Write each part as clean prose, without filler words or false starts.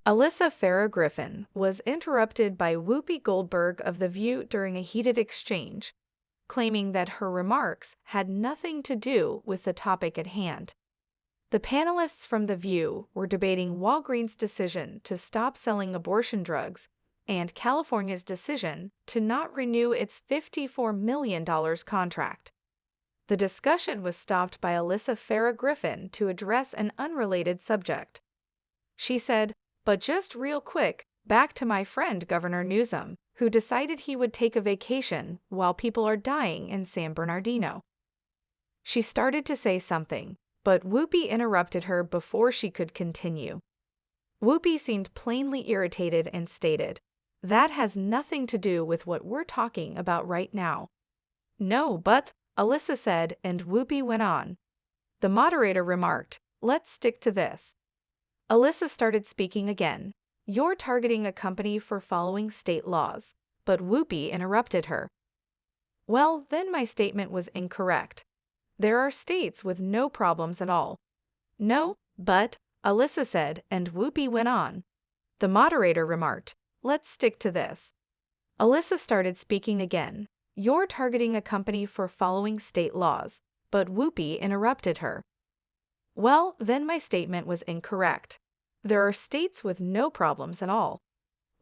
Alyssa Farah Griffin was interrupted by Whoopi Goldberg of The View during a heated exchange, claiming that her remarks had nothing to do with the topic at hand. The panelists from The View were debating Walgreens' decision to stop selling abortion drugs and California's decision to not renew its $54 million contract. The discussion was stopped by Alyssa Farah Griffin to address an unrelated subject. She said, "But just real quick, back to my friend Governor Newsom, who decided he would take a vacation while people are dying in San Bernardino." She started to say something, but Whoopi interrupted her before she could continue. Whoopi seemed plainly irritated and stated, "That has nothing to do with what we're talking about right now." "No, but," Alyssa said, and Whoopi went on. The moderator remarked, "Let's stick to this." Alyssa started speaking again. "You're targeting a company for following state laws," but Whoopi interrupted her. "Well, then my statement was incorrect. There are states with no problems at all." "No, but," Alyssa said, and Whoopi went on. The moderator remarked, "Let's stick to this." Alyssa started speaking again. "You're targeting a company for following state laws," but Whoopi interrupted her. "Well, then my statement was incorrect. There are states with no problems at all."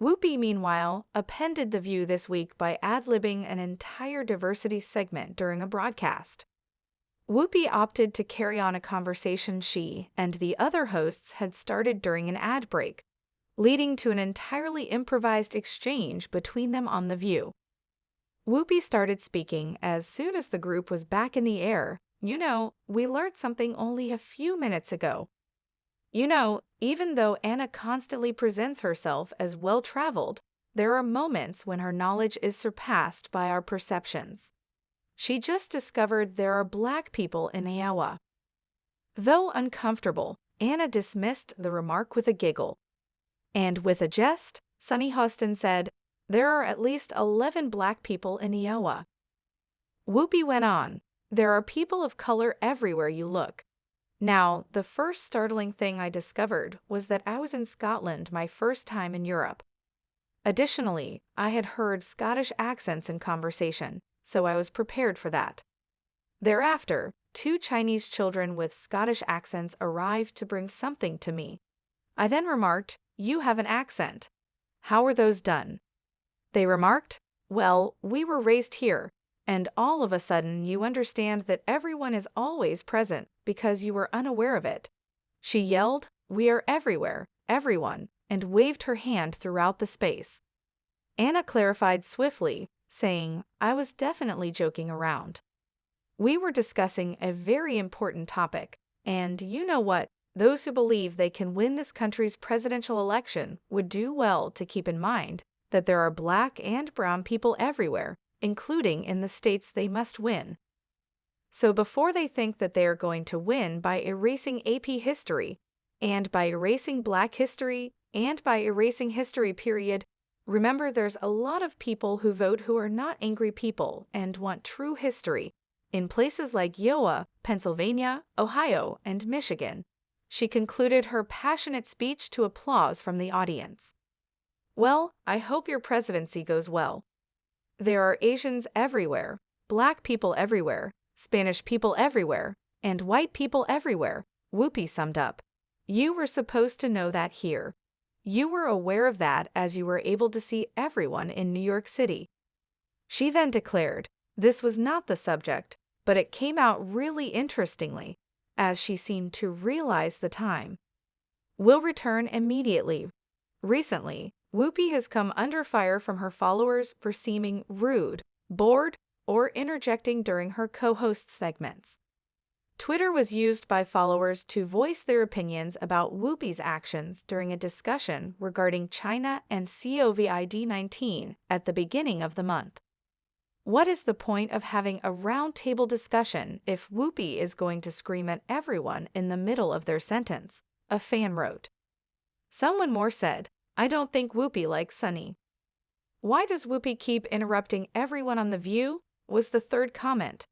Whoopi, meanwhile, appended The View this week by ad-libbing an entire diversity segment during a broadcast. Whoopi opted to carry on a conversation she and the other hosts had started during an ad break, leading to an entirely improvised exchange between them on The View. Whoopi started speaking as soon as the group was back in the air. We learned something only a few minutes ago. Even though Anna constantly presents herself as well-traveled, there are moments when her knowledge is surpassed by our perceptions. She just discovered there are Black people in Iowa." Though uncomfortable, Anna dismissed the remark with a giggle. And with a jest, Sunny Hostin said, "There are at least 11 Black people in Iowa." Whoopi went on, "There are people of color everywhere you look." Now, the first startling thing I discovered was that I was in Scotland my first time in Europe. Additionally, I had heard Scottish accents in conversation, so I was prepared for that. Thereafter, 2 Chinese children with Scottish accents arrived to bring something to me. I then remarked, "You have an accent. How were those done?" They remarked, "Well, we were raised here," and all of a sudden you understand that everyone is always present because you were unaware of it. She yelled, "We are everywhere, everyone," and waved her hand throughout the space. Anna clarified swiftly, saying, "I was definitely joking around. We were discussing a very important topic, and you know what? Those who believe they can win this country's presidential election would do well to keep in mind that there are Black and brown people everywhere, including in the states they must win. So before they think that they are going to win by erasing AP history, and by erasing Black history, and by erasing history period, remember there's a lot of people who vote who are not angry people and want true history, in places like Iowa, Pennsylvania, Ohio, and Michigan." She concluded her passionate speech to applause from the audience. "Well, I hope your presidency goes well. There are Asians everywhere, Black people everywhere, Spanish people everywhere, and white people everywhere," Whoopi summed up. "You were supposed to know that here. You were aware of that as you were able to see everyone in New York City." She then declared, this was not the subject, but it came out really interestingly, as she seemed to realize the time. "We'll return immediately." Recently, Whoopi has come under fire from her followers for seeming rude, bored, or interjecting during her co-host segments. Twitter was used by followers to voice their opinions about Whoopi's actions during a discussion regarding China and COVID-19 at the beginning of the month. What is the point of having a round-table discussion if Whoopi is going to scream at everyone in the middle of their sentence? A fan wrote. Someone more said, "I don't think Whoopi likes Sunny." "Why does Whoopi keep interrupting everyone on The View?" was the third comment.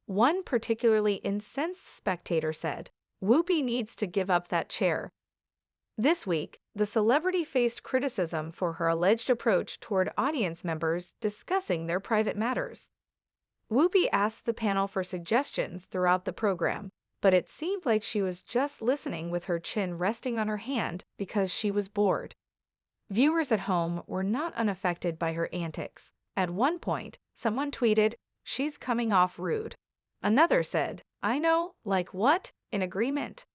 One particularly incensed spectator said, "Whoopi needs to give up that chair." This week, The celebrity faced criticism for her alleged approach toward audience members discussing their private matters. Whoopi asked the panel for suggestions throughout the program, but it seemed like she was just listening with her chin resting on her hand because she was bored. Viewers at home were not unaffected by her antics. At one point, someone tweeted, "She's coming off rude." Another said, "I know, like what?" in agreement.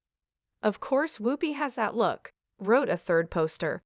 "Of course Whoopi has that look," wrote a third poster.